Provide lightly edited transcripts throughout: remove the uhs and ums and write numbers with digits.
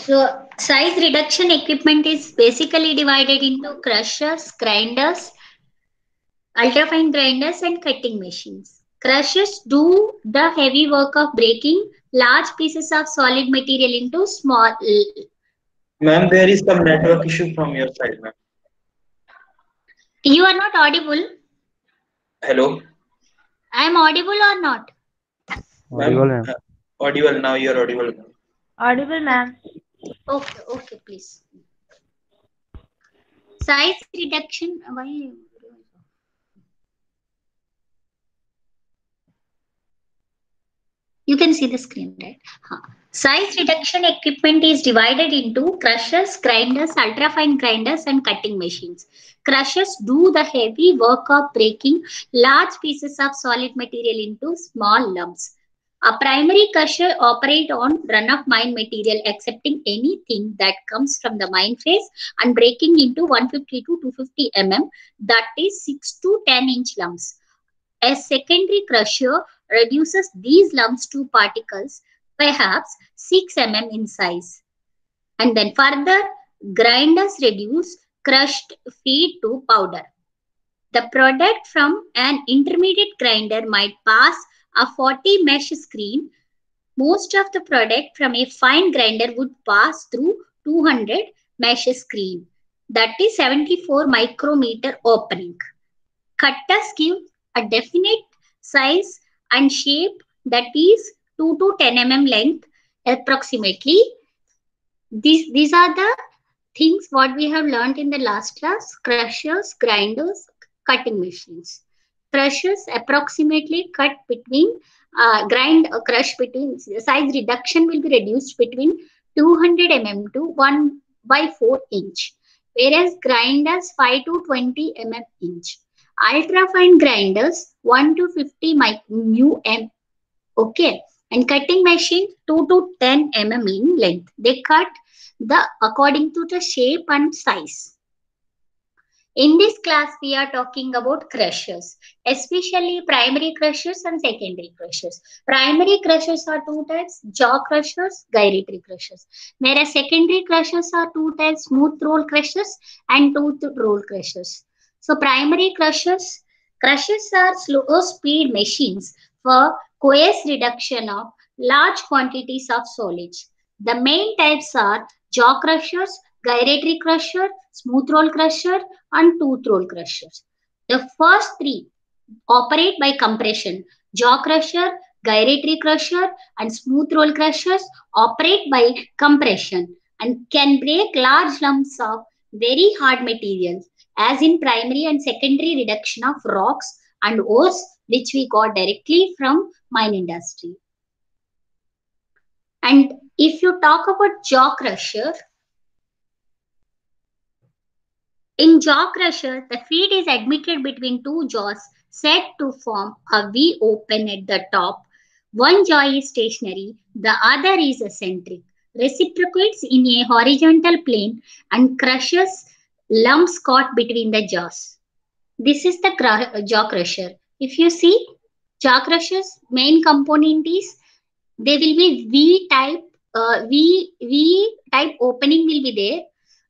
So size reduction equipment is basically divided into crushers, grinders, ultrafine grinders and cutting machines. Crushers do the heavy work of breaking large pieces of solid material into small. Ma'am, there is some network issue from your side, ma'am. You are not audible. Hello, I am audible or not? ma'am. Audible, ma'am. Audible now. You are audible, ma'am. Audible, ma'am. Okay, okay, please. Size reduction. Why? You can see the screen, right? Huh. Size reduction equipment is divided into crushers, grinders, ultrafine grinders, and cutting machines. Crushers do the heavy work of breaking large pieces of solid material into small lumps. A primary crusher operates on run-of-mine material, accepting anything that comes from the mine face and breaking into 150 to 250 that is 6 to 10 inch lumps. A secondary crusher reduces these lumps to particles, perhaps 6 in size. And then further, grinders reduce crushed feed to powder. The product from an intermediate grinder might pass a 40 mesh screen. Most of the product from a fine grinder would pass through 200 mesh screen. That is 74 micrometer opening. Cutters give a definite size and shape that is 2 to 10 length approximately. These are the things what we have learned in the last class: crushers, grinders, cutting machines. Crushers approximately cut between crush between size reduction will be reduced between 200 to 1 by 4 inch, whereas grinders 5 to 20 inch. Ultrafine grinders 1 to 50 μm. Okay, and cutting machine 2 to 10 in length. They cut the according to the shape and size. In this class, we are talking about crushers, especially primary crushers and secondary crushers. Primary crushers are two types: jaw crushers, gyratory crushers. Whereas secondary crushers are two types: smooth roll crushers and tooth roll crushers. So primary crushers are slow speed machines for coarse reduction of large quantities of solids. The main types are jaw crushers, gyratory crusher, smooth roll crusher, and tooth roll crushers. The first three operate by compression. Jaw crusher, gyratory crusher, and smooth roll crushers operate by compression and can break large lumps of very hard materials, as in primary and secondary reduction of rocks and ores, which we got directly from mine industry. And if you talk about jaw crusher, in jaw crusher, the feed is admitted between two jaws set to form a V open at the top. One jaw is stationary, the other is eccentric, reciprocates in a horizontal plane and crushes lumps caught between the jaws. This is the jaw crusher. If you see, jaw crusher's main component is they will be V type, V type opening will be there.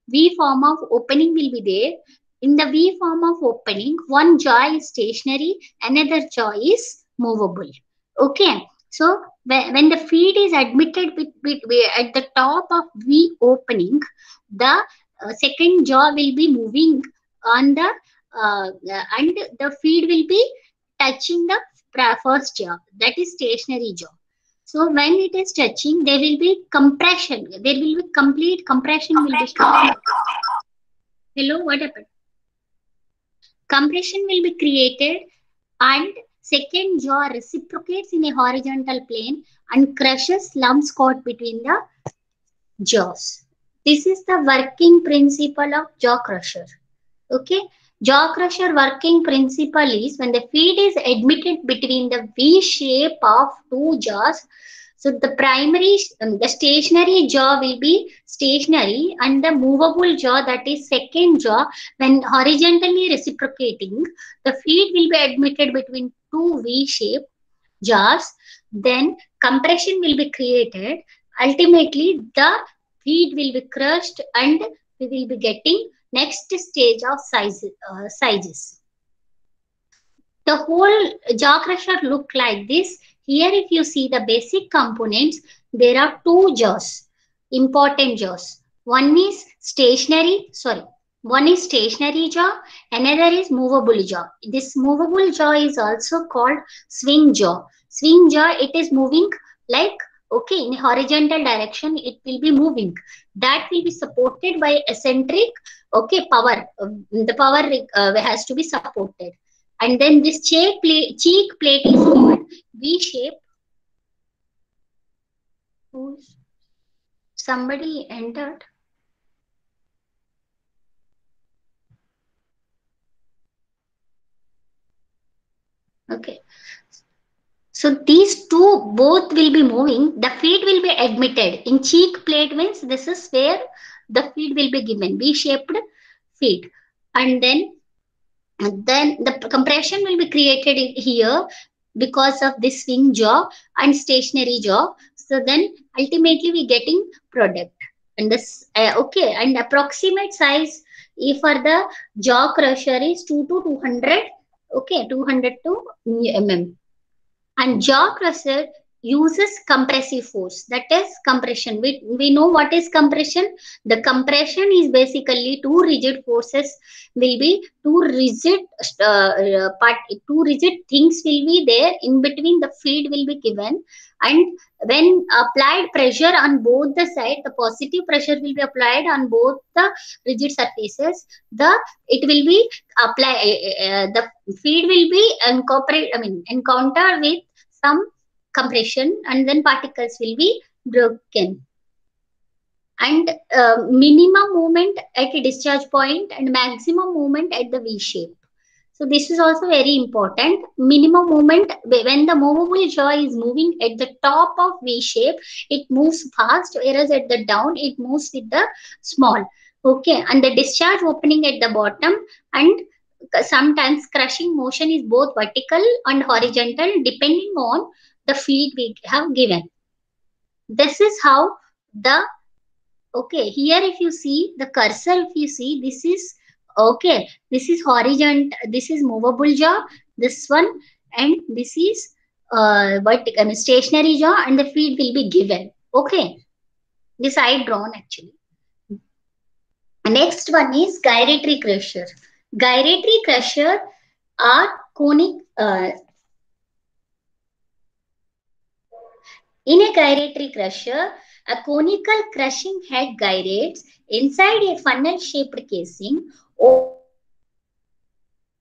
V form of opening will be there. In the V form of opening, one jaw is stationary, another jaw is movable. Okay. So when the feed is admitted at the top of V opening, the second jaw will be moving on the and the feed will be touching the first jaw, that is stationary jaw. So when it is touching, there will be compression. There will be complete compression will be created. Hello, what happened? Compression will be created and second jaw reciprocates in a horizontal plane and crushes lumps caught between the jaws. This is the working principle of jaw crusher. Okay. Jaw crusher working principle is when the feed is admitted between the V shape of two jaws. So the primary, the stationary jaw will be stationary and the movable jaw, that is second jaw, when horizontally reciprocating, the feed will be admitted between two V shape jaws. Then compression will be created. Ultimately, the feed will be crushed and we will be getting next stage of sizes. The whole jaw crusher look like this. Here if you see the basic components, there are two jaws, important jaws. One is stationary jaw, another is movable jaw. This movable jaw is also called swing jaw. Swing jaw, it is moving like, okay, in horizontal direction it will be moving. That will be supported by eccentric, okay, power. The power has to be supported. And then this cheek plate is called V shape. Somebody entered. Okay. So these two both will be moving. The feed will be admitted. In cheek plate means this is where the feed will be given. V-shaped feed. And then the compression will be created here because of this swing jaw and stationary jaw. So then ultimately we getting product. And this okay, and approximate size for the jaw crusher is 2 to 200, okay, 200 to mm. And jaw crusher uses compressive force, that is compression. We know what is compression. The compression is basically two rigid forces will be two rigid things will be there in between. The feed will be given, and when applied pressure on both the sides, the positive pressure will be applied on both the rigid surfaces. It will be the feed will be encountered with some compression, and then particles will be broken. And minimum movement at a discharge point and maximum movement at the V shape. So this is also very important. Minimum movement, when the movable jaw is moving at the top of V shape, it moves fast, whereas at the down, it moves with the small. Okay, and the discharge opening at the bottom, and sometimes crushing motion is both vertical and horizontal depending on the feed we have given. This is how the, okay, here if you see the cursor, if you see, this is, okay, this is horizontal, this is movable jaw, this one, and this is vertical, stationary jaw, and the feed will be given. Okay, this I drawn actually. Next one is gyratory crusher. Gyratory crusher are conic. In a gyratory crusher, a conical crushing head gyrates inside a funnel-shaped casing. Over